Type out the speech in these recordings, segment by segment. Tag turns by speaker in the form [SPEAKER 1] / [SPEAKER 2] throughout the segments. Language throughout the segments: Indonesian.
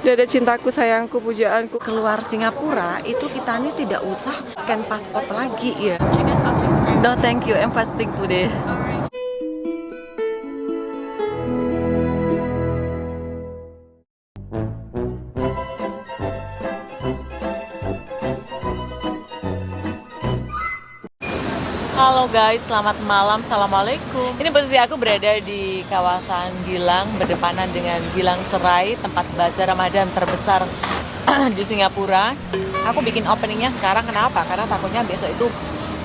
[SPEAKER 1] Dada cintaku, sayangku, pujaanku. Keluar Singapura itu kita ini tidak usah scan paspor lagi ya. No, thank you. I'm fasting today. Halo guys, selamat malam, assalamualaikum. Ini posisi aku berada di kawasan Gilang, berdepanan dengan Gilang Serai, tempat bazar Ramadan terbesar di Singapura. Aku bikin openingnya sekarang, kenapa? Karena takutnya besok itu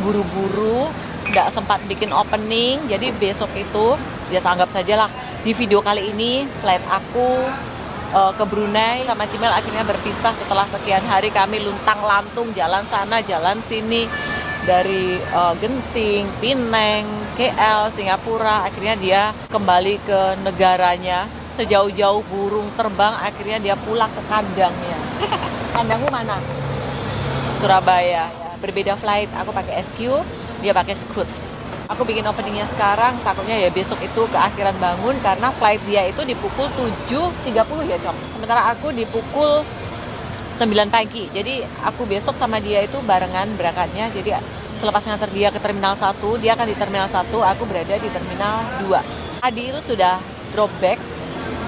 [SPEAKER 1] buru-buru, nggak sempat bikin opening. Jadi besok itu, ya anggap saja lah, di video kali ini flight aku ke Brunei sama Cimel akhirnya berpisah setelah sekian hari kami luntang-lantung jalan sana, jalan sini. Dari Genting, Penang, KL, Singapura, akhirnya dia kembali ke negaranya. Sejauh-jauh burung terbang, akhirnya dia pulang ke kandangnya. Kandangmu mana? Surabaya. Ya. Berbeda flight, aku pakai SQ, dia pakai Scoot. Aku bikin openingnya sekarang, takutnya ya besok itu keakhiran bangun karena flight dia itu di pukul 7.30 ya, Cok. Sementara aku di pukul 9 pagi. Jadi aku besok sama dia itu barengan berangkatnya. Jadi selepas nganter dia ke Terminal 1, dia akan di Terminal 1, aku berada di Terminal 2. Tadi itu sudah drop back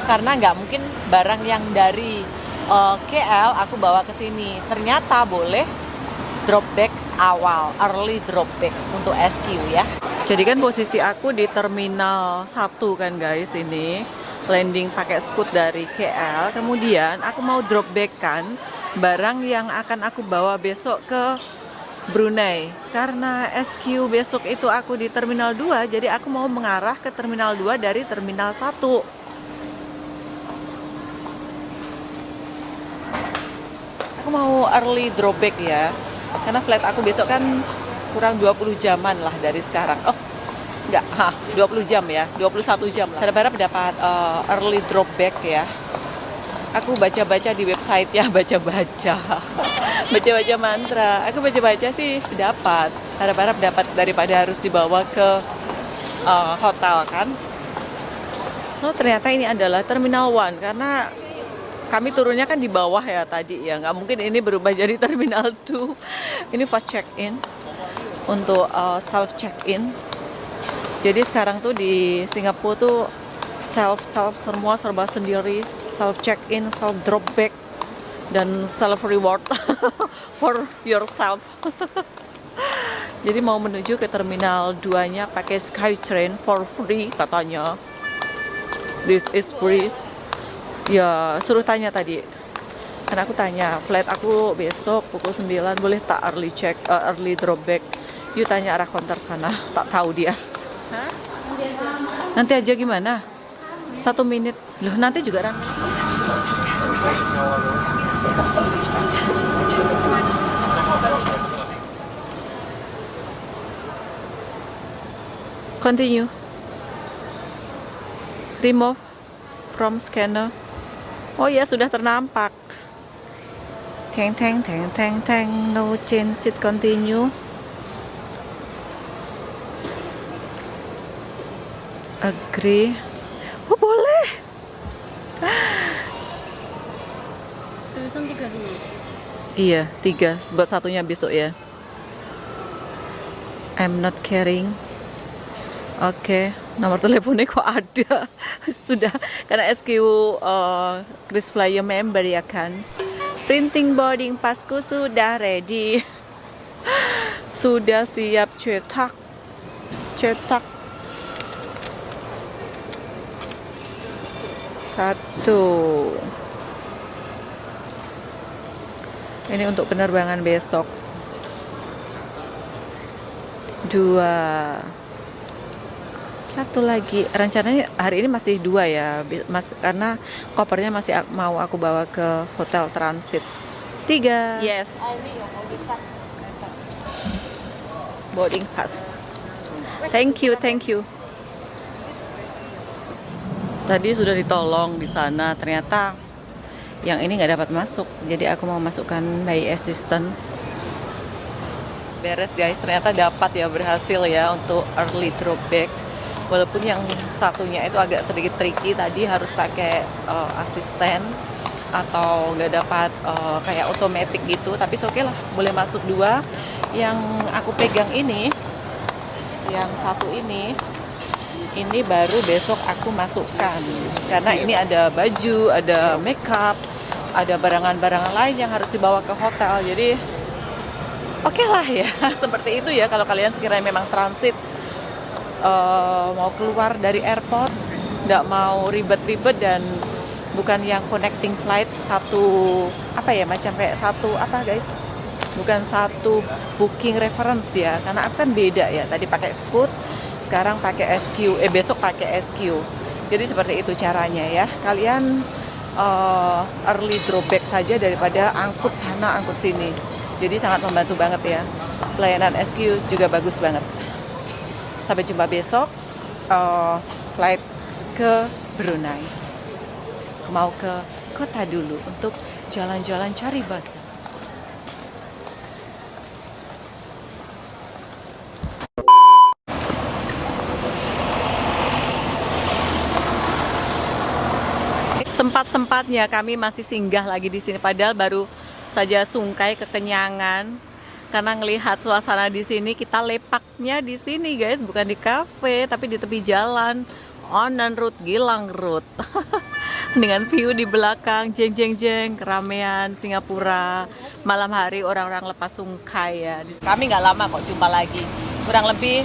[SPEAKER 1] karena nggak mungkin barang yang dari KL aku bawa ke sini. Ternyata boleh drop back awal, early drop back untuk SQ ya. Jadi kan posisi aku di Terminal 1 kan guys ini. Landing pakai Scoot dari KL, kemudian aku mau drop back kan barang yang akan aku bawa besok ke Brunei. Karena SQ besok itu aku di Terminal 2, jadi aku mau mengarah ke Terminal 2 dari Terminal 1. Aku mau early drop back ya, karena flight aku besok kan kurang 20 jaman lah dari sekarang. Oh, enggak, 20 jam ya, 21 jam lah. Harap-harap dapat early drop back ya. Aku baca-baca di website ya, baca-baca mantra. Aku baca-baca sih dapat. Harap-harap dapat daripada harus dibawa ke hotel kan. So ternyata ini adalah Terminal 1 karena kami turunnya kan di bawah ya tadi ya. Nggak mungkin ini berubah jadi Terminal 2. Ini fast check-in untuk self check-in. Jadi sekarang tuh di Singapura tuh self semua serba sendiri. Self check-in, self drop back, dan self reward for yourself. Jadi mau menuju ke Terminal 2-nya pakai Skytrain for free katanya. This is free. Ya suruh tanya tadi. Karena aku tanya, flight aku besok pukul 9 boleh tak early drop back. You tanya arah counter sana, tak tahu dia. Hah? Nanti aja gimana? 1 menit. Loh nanti juga ramai. Continue. Remove from scanner. Oh ya sudah ternampak. Teng. No change it, continue. Agree. Oh boleh.
[SPEAKER 2] Tulisan 3 dulu.
[SPEAKER 1] Iya 3. Buat satunya besok ya. I'm not carrying. Oke, nomor teleponnya kok ada. Sudah, karena SQ KrisFlyer member ya kan. Printing boarding passku sudah ready. Sudah siap cetak. Satu. Ini untuk penerbangan besok. 2. Satu lagi. Rencananya hari ini masih 2 ya, karena kopernya masih mau aku bawa ke hotel transit. 3. Yes. Boarding pass. Thank you. Tadi sudah ditolong di sana, ternyata yang ini nggak dapat masuk, jadi aku mau masukkan by assistant. Beres guys, ternyata dapat ya, berhasil ya untuk early drop back. Walaupun yang satunya itu agak sedikit tricky, tadi harus pakai asisten. atau nggak dapat kayak otomatis gitu, tapi oke lah, boleh masuk 2. Yang aku pegang ini, yang satu ini baru besok aku masukkan, karena ini ada baju, ada makeup, ada barangan-barangan lain yang harus dibawa ke hotel. Jadi oke lah ya. Seperti itu ya kalau kalian sekiranya memang transit, mau keluar dari airport, nggak mau ribet-ribet dan bukan yang connecting flight satu apa ya, macam kayak satu apa guys, bukan satu booking reference ya, karena aku kan beda ya, tadi pakai Scoot, sekarang pakai SQ, besok pakai SQ. Jadi seperti itu caranya ya, kalian early drawback saja daripada angkut sana angkut sini. Jadi sangat membantu banget ya, pelayanan SQ juga bagus banget. Sampai jumpa besok, flight ke Brunei. Mau ke kota dulu untuk jalan-jalan cari bazar. Sempat-sempatnya kami masih singgah lagi di sini, padahal baru saja sungkai kekenyangan karena ngelihat suasana di sini. Kita lepaknya di sini guys, bukan di kafe tapi di tepi jalan, Onan Road, Gilang Road. Dengan view di belakang, jeng jeng jeng, keramaian Singapura malam hari, orang-orang lepas sungkai ya. Kami nggak lama kok jumpa lagi, kurang lebih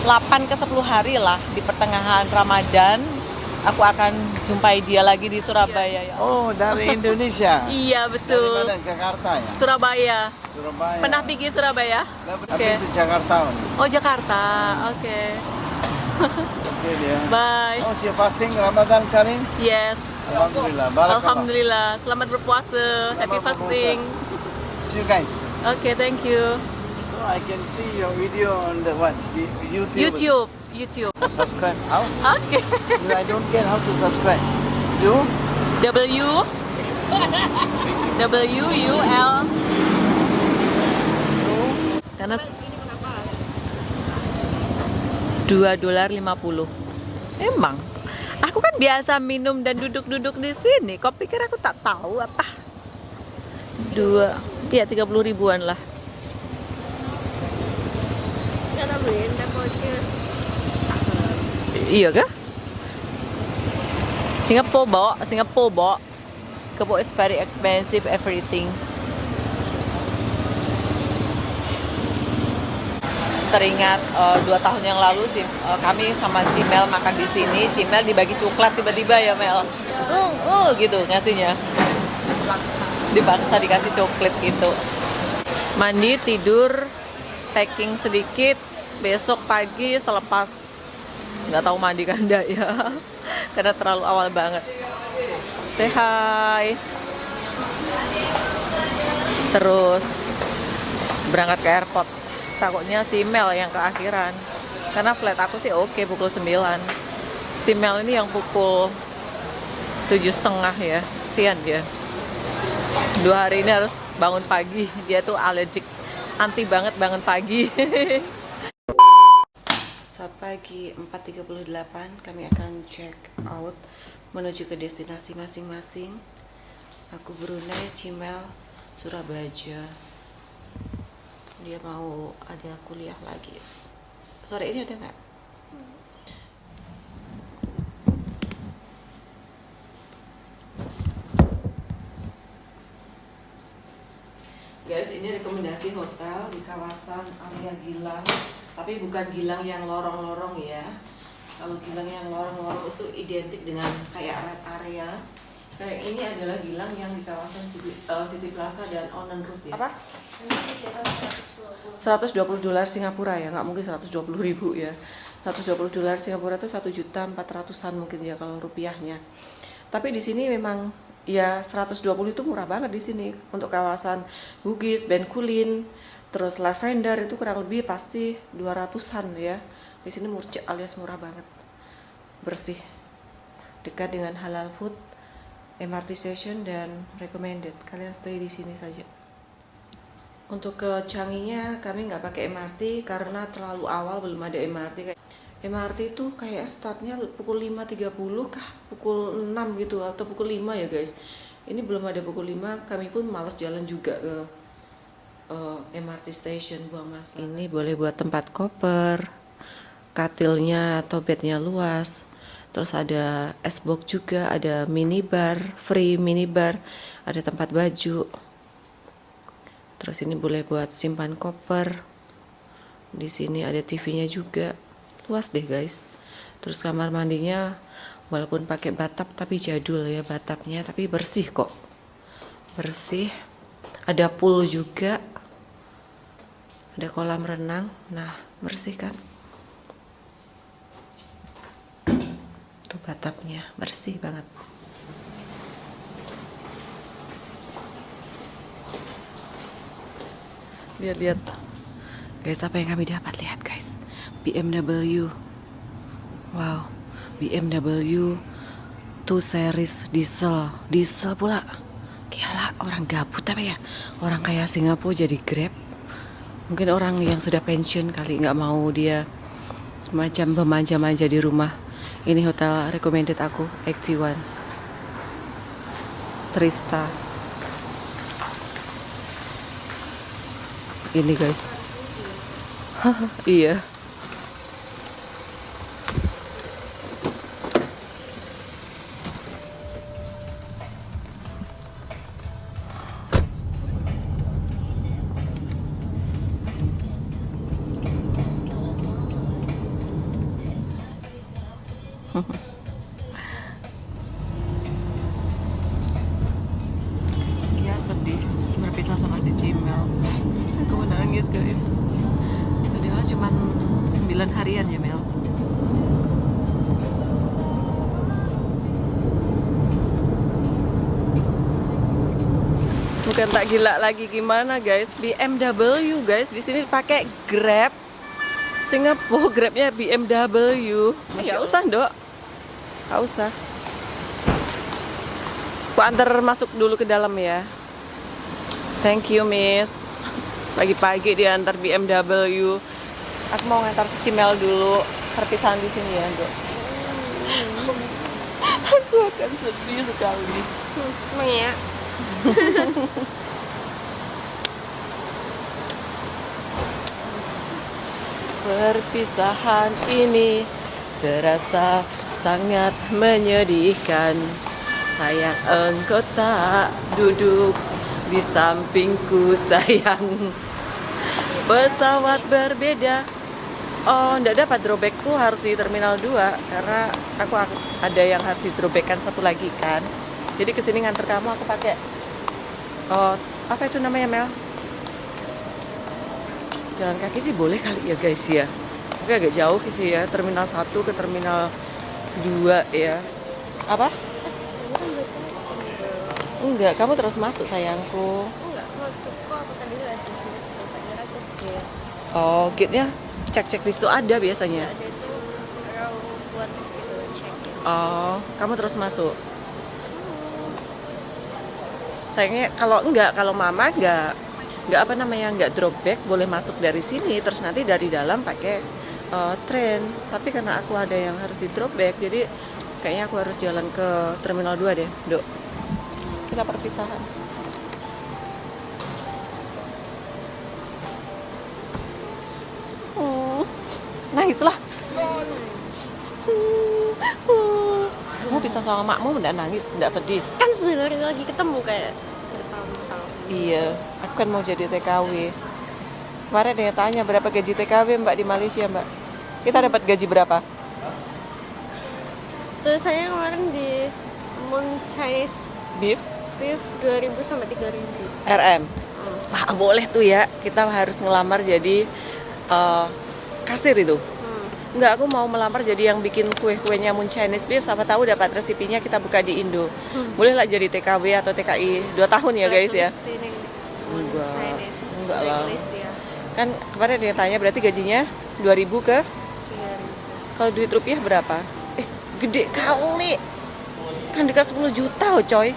[SPEAKER 1] 8 ke 10 hari lah, di pertengahan Ramadan aku akan jumpai dia lagi di Surabaya ya.
[SPEAKER 3] Oh, dari Indonesia?
[SPEAKER 1] Iya betul.
[SPEAKER 3] Dari mana? Jakarta ya?
[SPEAKER 1] Surabaya.
[SPEAKER 3] Surabaya.
[SPEAKER 1] Pernah pergi Surabaya?
[SPEAKER 3] Tapi itu Jakarta.
[SPEAKER 1] Oh Jakarta, oke.
[SPEAKER 3] Oke dia.
[SPEAKER 1] Bye.
[SPEAKER 3] Oh, siap fasting Ramadan Karim?
[SPEAKER 1] Yes.
[SPEAKER 3] Alhamdulillah. Barakallah.
[SPEAKER 1] Alhamdulillah. Selamat berpuasa. Happy fasting.
[SPEAKER 3] See you guys.
[SPEAKER 1] Okay, thank you.
[SPEAKER 3] So I can see your video on the what? YouTube.
[SPEAKER 1] YouTube.
[SPEAKER 3] Subscribe. How?
[SPEAKER 1] Okay.
[SPEAKER 3] I don't get how to subscribe. You?
[SPEAKER 1] WUL. Karena $2.50. Emang, aku kan biasa minum dan duduk-duduk di sini. Kau pikir aku tak tahu apa? 30 ribuan lah. Iya kah? Singapore is very expensive everything. Teringat 2 tahun yang lalu sih, kami sama Cimel makan di sini. Cimel dibagi coklat tiba-tiba ya Mel, gitu ngasihnya. Dibangsa dikasih coklat gitu. Mandi, tidur, packing sedikit. Besok pagi selepas, nggak tahu mandi kan enggak ya, karena terlalu awal banget. Say hi. Terus berangkat ke airport. Takutnya si Mel yang keakhiran, karena flight aku sih oke pukul 9. Si Mel ini yang pukul 7.30 ya, kesian dia. 2 hari ini harus bangun pagi, dia tuh allergic, anti banget bangun pagi. Saat pagi 4.38 kami akan check out menuju ke destinasi masing-masing. Aku Brunei, Cimel Surabaya. Dia mau ada kuliah lagi. Sore ini ada nggak? Guys, ini rekomendasi hotel di kawasan area Gilang, tapi bukan Gilang yang lorong-lorong ya. Kalau Gilang yang lorong-lorong itu identik dengan kayak red area. Kayak ini adalah Gilang yang di kawasan City Plaza dan Onan Road ya. Apa? $120 Singapura ya, nggak mungkin 120.000 ya. $120 Singapura itu 1.400.000-an mungkin ya kalau rupiahnya. Tapi di sini memang ya 120 itu murah banget di sini untuk kawasan Bugis, Bencoolen, terus Lavender itu kurang lebih pasti 200-an ya. Di sini murcik alias murah banget. Bersih. Dekat dengan halal food, MRT station dan recommended. Kalian stay di sini saja. Untuk ke Changi-nya kami nggak pakai MRT karena terlalu awal, belum ada MRT. MRT itu kayak startnya pukul 5.30 kah, pukul 6 gitu atau pukul 5 ya guys. Ini belum ada pukul 5, kami pun malas jalan juga ke MRT station buang masa. Ini boleh buat tempat koper, katilnya atau bednya luas. Terus ada S-box juga, ada minibar, free minibar, ada tempat baju. Terus ini boleh buat simpan koper. Di sini ada TV-nya juga. Luas deh, guys. Terus kamar mandinya walaupun pakai batap tapi jadul ya batapnya, tapi bersih kok. Bersih. Ada pool juga. Ada kolam renang. Nah, bersih kan? Tuh batapnya bersih banget. Lihat-lihat. Guys, apa yang kami dapat? Lihat, guys. BMW. Wow. BMW 2 series diesel. Diesel pula. Gila, orang gabut apa ya? Orang kaya Singapura jadi Grab. Mungkin orang yang sudah pensiun kali, nggak mau dia macam bermanja-manja di rumah. Ini hotel recommended aku, 81 3 star. Ini guys. Iya. Ya sedih berpisah sama si Cimel. Aku menangis guys. Padahal cuma 9 harian ya Mel. Bukan tak gila lagi gimana guys, BMW guys di sini pakai Grab. Singapura Grabnya BMW. Nggak usah dok, nggak usah. Aku antar masuk dulu ke dalam ya. Thank you miss. Pagi-pagi dia antar BMW. Aku mau ngantar si Cimel dulu. Perpisahan di sini ya dok. Aku akan sedih sekali.
[SPEAKER 2] Emang ya?
[SPEAKER 1] Perpisahan ini terasa sangat menyedihkan. Sayang engkau tak duduk di sampingku sayang. Pesawat berbeda. Oh, enggak dapat drawbackku harus di Terminal 2 karena aku ada yang harus di drawbackkan satu lagi kan. Jadi kesini nganter kamu aku pakai apa itu namanya Mel? Jalan kaki sih boleh kali ya guys ya. Tapi agak jauh sih ya, Terminal 1 ke Terminal 2 ya. Apa? Enggak, kamu terus masuk sayangku.
[SPEAKER 2] Enggak, maksudku aku tadi lihat di sini tadi aku gate.
[SPEAKER 1] Oh, gate-nya cek-cek di situ ada biasanya.
[SPEAKER 2] Ada itu orang buat itu check.
[SPEAKER 1] Oh, kamu terus masuk. Sayangnya kalau mama enggak apa namanya, enggak drop back, boleh masuk dari sini terus nanti dari dalam pakai tren. Tapi karena aku ada yang harus di drop back, jadi kayaknya aku harus jalan ke Terminal 2 deh, Dok. Kita perpisahan. Nangis lah. Kamu pisah sama makmu enggak nangis, enggak sedih?
[SPEAKER 2] Kan sebenarnya lagi ketemu kayak bertahun-tahun.
[SPEAKER 1] Iya, aku kan mau jadi TKW. Kemarin dia tanya berapa gaji TKW Mbak di Malaysia Mbak. Kita dapat gaji berapa?
[SPEAKER 2] Terus saya kemarin di Moon Chinese
[SPEAKER 1] Beef?
[SPEAKER 2] Beef 2000 sampai 3000.
[SPEAKER 1] RM. Wah, boleh tuh ya. Kita harus ngelamar jadi kasir itu. Enggak, aku mau melamar jadi yang bikin kue-kuenya Moon Chinese Beef. Siapa tahu dapat resepinya kita buka di Indo. Boleh lah jadi TKW atau TKI 2 tahun ya guys ya.
[SPEAKER 2] Moon
[SPEAKER 1] Enggak.
[SPEAKER 2] Chinese.
[SPEAKER 1] Enggak
[SPEAKER 2] Udah
[SPEAKER 1] lah.
[SPEAKER 2] tulis dia.
[SPEAKER 1] Kan kemarin dia tanya berarti gajinya 2000 ke
[SPEAKER 2] 3000.
[SPEAKER 1] kalau duit rupiah berapa? Gede kali. Kan dekat 10 juta oh coy.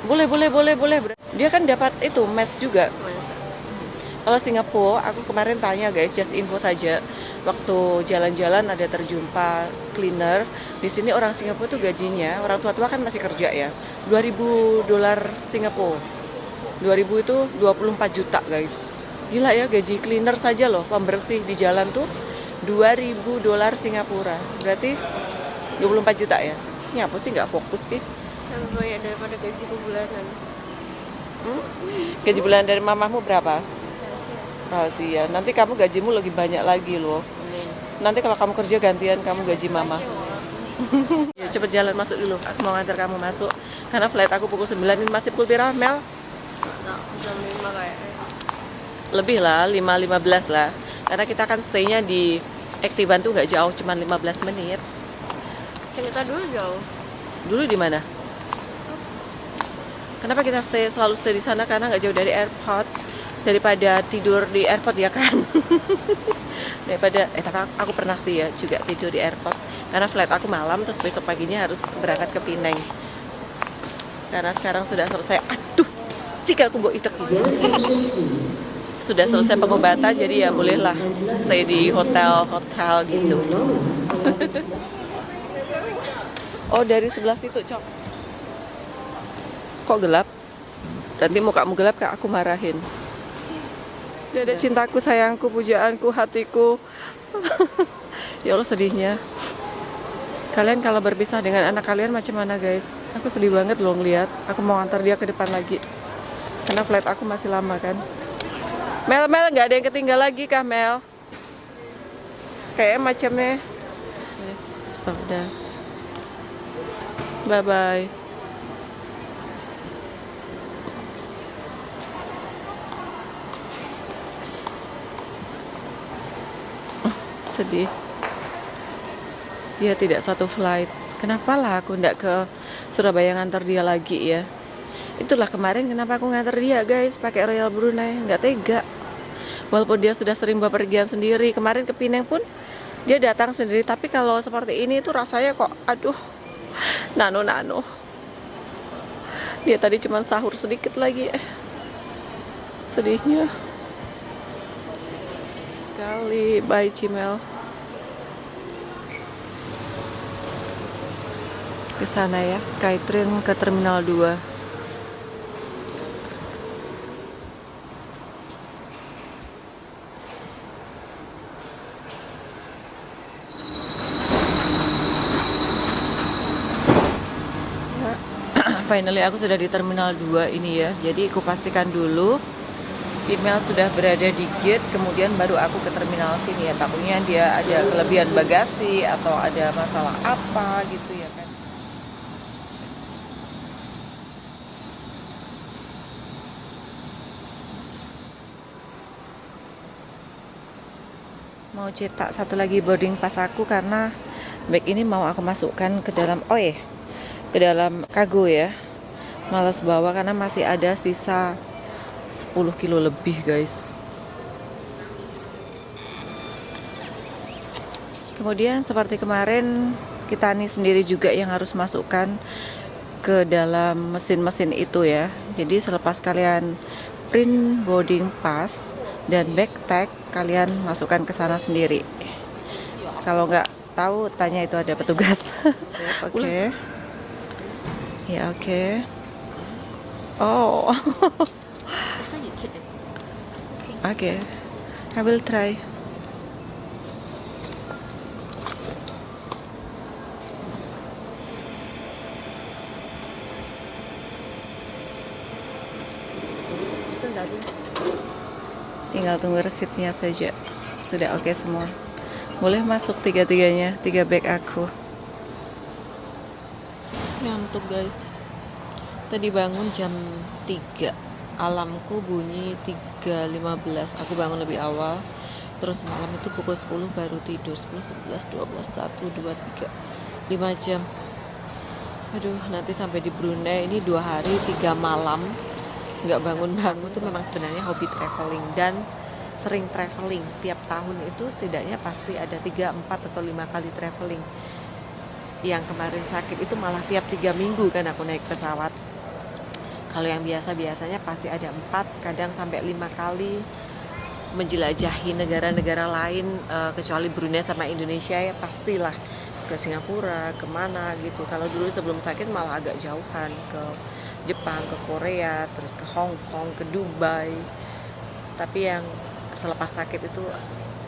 [SPEAKER 1] Boleh. Dia kan dapat itu mes juga.
[SPEAKER 2] Masa?
[SPEAKER 1] Kalau Singapura, aku kemarin tanya guys, just info saja. waktu jalan-jalan ada terjumpa cleaner. Di sini orang Singapura tuh gajinya, orang tua-tua kan masih kerja ya, 2.000 dolar Singapura. 2.000 itu 24 juta guys. Gila ya, gaji cleaner saja loh, pembersih di jalan tuh 2.000 dolar Singapura. Berarti 24 juta ya. Ini apa sih, nggak fokus sih?
[SPEAKER 2] Lebih banyak daripada gajiku bulanan.
[SPEAKER 1] Gaji bulan dari mamahmu berapa?
[SPEAKER 2] Rahasia.
[SPEAKER 1] Rahasia. Nanti kamu gajimu lebih banyak lagi loh.
[SPEAKER 2] Amin.
[SPEAKER 1] Nanti kalau kamu kerja gantian kamu gaji mama.
[SPEAKER 2] Rahasia,
[SPEAKER 1] Ya, cepet jalan masuk dulu. Aku mau ngantar kamu masuk. Karena flight aku pukul 9 ini masih pukul berapa, Mel?
[SPEAKER 2] nah, jam 5 kayaknya.
[SPEAKER 1] Lebih lah, 5.15 lah. Karena kita kan stay-nya di Activan tuh nggak jauh, cuma 15 menit.
[SPEAKER 2] Sengketa dulu jauh.
[SPEAKER 1] Dulu di mana? Kenapa kita selalu stay di sana? Karena nggak jauh dari airport. Daripada tidur di airport ya kan. Tapi aku pernah sih ya juga tidur di airport. Karena flight aku malam, terus besok paginya harus berangkat ke Penang. Karena sekarang sudah selesai. Aduh, jika aku gue itek gitu. Sudah selesai pengobatan, jadi ya bolehlah stay di hotel gitu. Oh, dari sebelah situ, Cok. Kok gelap? Nanti mukamu gelap, Kak, aku marahin. Dada cintaku, sayangku, pujaanku, hatiku. Ya Allah, sedihnya. Kalian kalau berpisah dengan anak kalian macam mana, guys? Aku sedih banget loh ngeliat. Aku mau antar dia ke depan lagi. Karena flight aku masih lama kan. Mel, nggak ada yang ketinggal lagi kah, Mel? Kayaknya macamnya. Stop dah. Bye-bye. Sedih. Dia tidak satu flight. Kenapa lah aku nggak ke Surabaya ngantar dia lagi ya? Itulah kemarin kenapa aku ngantar dia guys pakai Royal Brunei, nggak tega. Walaupun dia sudah sering bepergian sendiri, kemarin ke Penang pun dia datang sendiri. Tapi kalau seperti ini tuh rasanya kok, aduh, nano. Dia tadi cuma sahur sedikit lagi, sedihnya sekali. Bye Cimel. Ke sana ya, Skytrain ke Terminal 2. Finally aku sudah di Terminal 2 ini ya. Jadi aku pastikan dulu Cimel sudah berada di gate, kemudian baru aku ke terminal sini ya. Takutnya dia ada kelebihan bagasi atau ada masalah apa gitu ya kan. Mau cetak satu lagi boarding pass aku karena bag ini mau aku masukkan ke dalam ke dalam kargo ya. Malas bawa karena masih ada sisa 10 kilo lebih guys. Kemudian seperti kemarin kita nih sendiri juga yang harus masukkan ke dalam mesin-mesin itu ya. Jadi selepas kalian print boarding pass dan bag tag, kalian masukkan ke sana sendiri. Kalau nggak tahu tanya, itu ada petugas. Oke. Ya oke. Oh. Okay, I will try. Tinggal tunggu resitnya saja. Sudah oke semua. Boleh masuk tiga-tiganya, 3 bag aku. Ngantuk guys. Tadi bangun jam 3. Alamku bunyi 3.15. Aku bangun lebih awal. Terus malam itu pukul 10 baru tidur. 10, 11, 12, 1, 2, 3 5 jam. Aduh, nanti sampai di Brunei ini 2 hari 3 malam nggak bangun-bangun. Tuh memang sebenarnya hobi traveling dan sering traveling. Tiap tahun itu setidaknya pasti ada 3, 4, atau 5 kali traveling. Yang kemarin sakit itu malah tiap 3 minggu kan aku naik pesawat. Kalau yang biasanya pasti ada 4, kadang sampai 5 kali menjelajahi negara-negara lain kecuali Brunei sama Indonesia ya pastilah ke Singapura, kemana gitu. Kalau dulu sebelum sakit malah agak jauhan ke Jepang, ke Korea, terus ke Hong Kong, ke Dubai. Tapi yang selepas sakit itu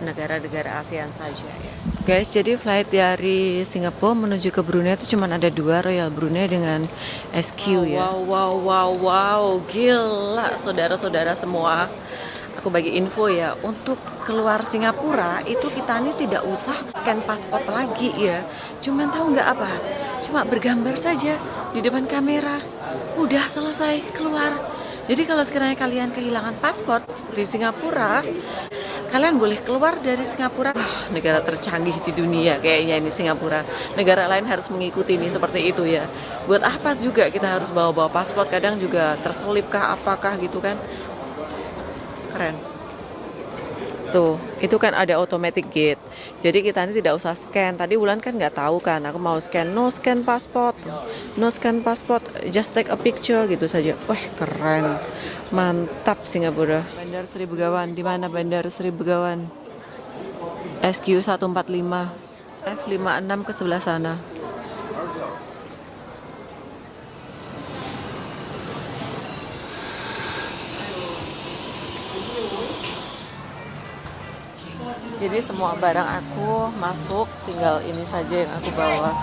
[SPEAKER 1] negara-negara ASEAN saja ya. Guys, jadi flight dari Singapura menuju ke Brunei itu cuma ada 2, Royal Brunei dengan SQ ya. Wow, gila saudara-saudara semua. Aku bagi info ya, untuk keluar Singapura itu kita ini tidak usah scan paspor lagi ya. Cuman tahu nggak apa? Cuma bergambar saja di depan kamera. Udah selesai keluar. Jadi kalau sekiranya kalian kehilangan paspor di Singapura, kalian boleh keluar dari Singapura. Negara tercanggih di dunia kayaknya ini Singapura. Negara lain harus mengikuti ini seperti itu ya. Buat apa juga kita harus bawa-bawa paspor? Kadang juga terselip kah apakah gitu kan. Keren. Tuh, itu kan ada automatic gate. Jadi kita ini tidak usah scan. Tadi Wulan kan nggak tahu kan, aku mau scan, no scan pasport, no scan pasport, just take a picture gitu saja. Wah keren, mantap Singapura. Bandar Sri Begawan, di mana Bandar Sri Begawan? SQ 145, F56 ke sebelah sana. Jadi semua barang aku masuk, tinggal ini saja yang aku bawa.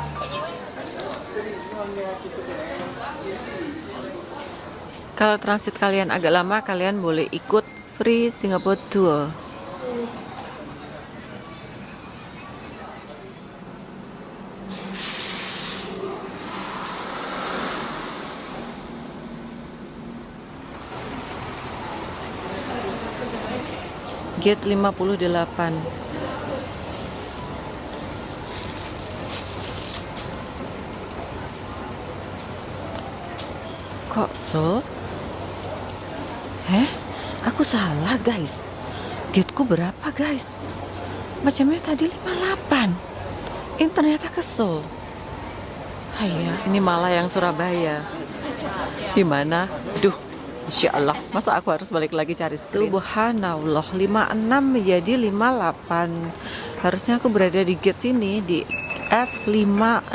[SPEAKER 1] Kalau transit kalian agak lama, kalian boleh ikut free Singapore Tour. Gate 58. Kok so? Aku salah guys. Gateku berapa guys? Macamnya tadi 58. Ini ternyata ke Seoul. Hai ya, ini malah yang Surabaya. Gimana? Duh, Insya Allah, masa aku harus balik lagi cari screen? Subhanallah, 56 menjadi 58. Harusnya aku berada di gate sini, di F56.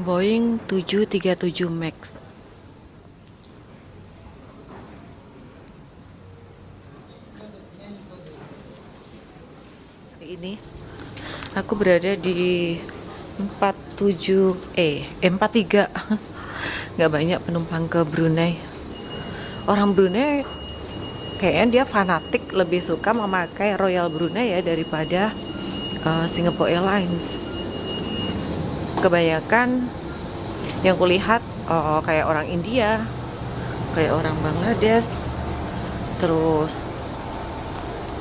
[SPEAKER 1] Boeing 737 Max. Hari ini aku berada di 43. Nggak banyak penumpang ke Brunei. Orang Brunei kayaknya dia fanatik, lebih suka memakai Royal Brunei ya daripada Singapore Airlines. Kebanyakan yang kulihat kayak orang India, kayak orang Bangladesh, terus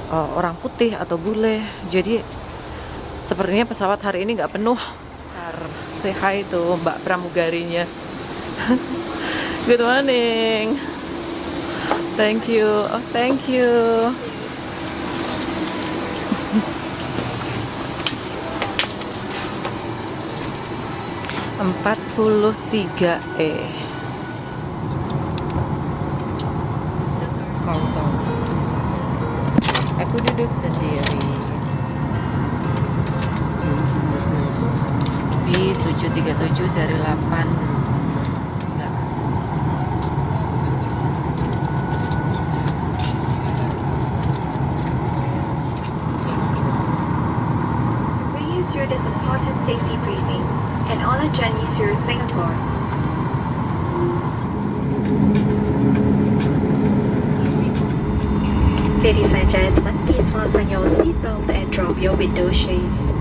[SPEAKER 1] orang putih atau bule. Jadi sepertinya pesawat hari ini nggak penuh. Say hi tuh Mbak pramugarinya. Good morning. Thank you. Oh, thank you. Empat puluh 43E. Kosong. Aku duduk sendiri. B737 seri 8.
[SPEAKER 4] Bring you through this important safety briefing and on a journey through Singapore. Ladies and gentlemen, please fasten your seatbelt and drop your window shades.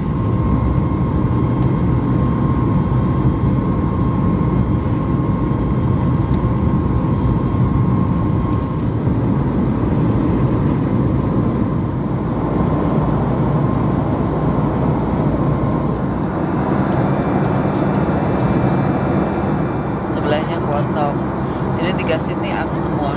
[SPEAKER 1] Sebelahnya kosong. Jadi 3 seat nih aku semua.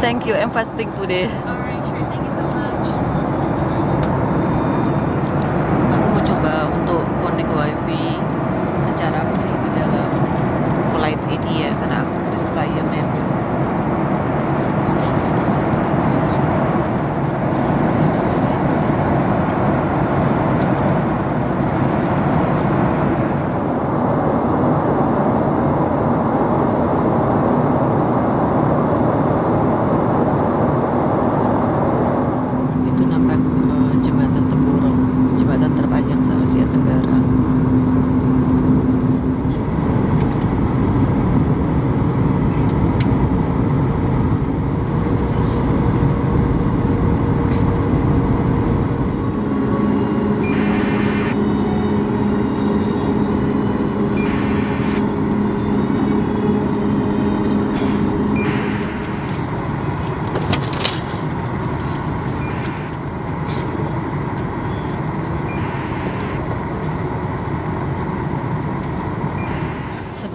[SPEAKER 1] Thank you. I'm fasting today.
[SPEAKER 2] Alright, sure. Thank you so much.
[SPEAKER 1] Aku mau coba untuk connect wifi secara free di dalam flight ini ya, karena aku requirement. Itu nampak jembatan Tempurung, jembatan terpanjang se-Asia Tenggara.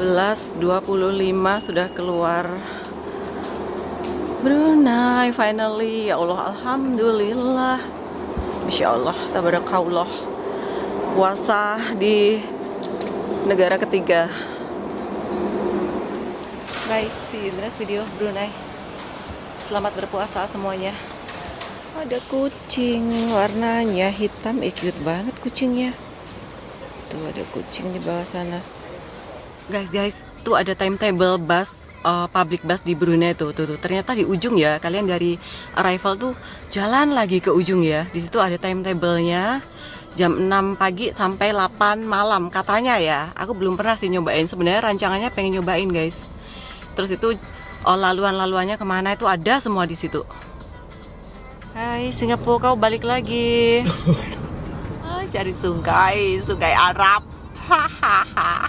[SPEAKER 1] Sebelas 25 sudah keluar Brunei finally. Ya Allah, alhamdulillah, Masya Allah, tabarakallah, puasa di negara ketiga. Baik, see you in the next video. Brunei, selamat berpuasa semuanya. Ada kucing, warnanya hitam, cute banget kucingnya. Tuh ada kucing di bawah sana. Guys, tuh ada timetable bus, public bus di Brunei tuh. Ternyata di ujung ya, kalian dari arrival tuh jalan lagi ke ujung ya. Di situ ada timetable-nya, jam 6 pagi sampai 8 malam katanya ya. Aku belum pernah sih nyobain. Sebenarnya rancangannya pengen nyobain guys. Terus itu laluan-laluannya kemana itu ada semua di situ. Hai Singapura, kau balik lagi. Cari sungai Arab. Hahaha.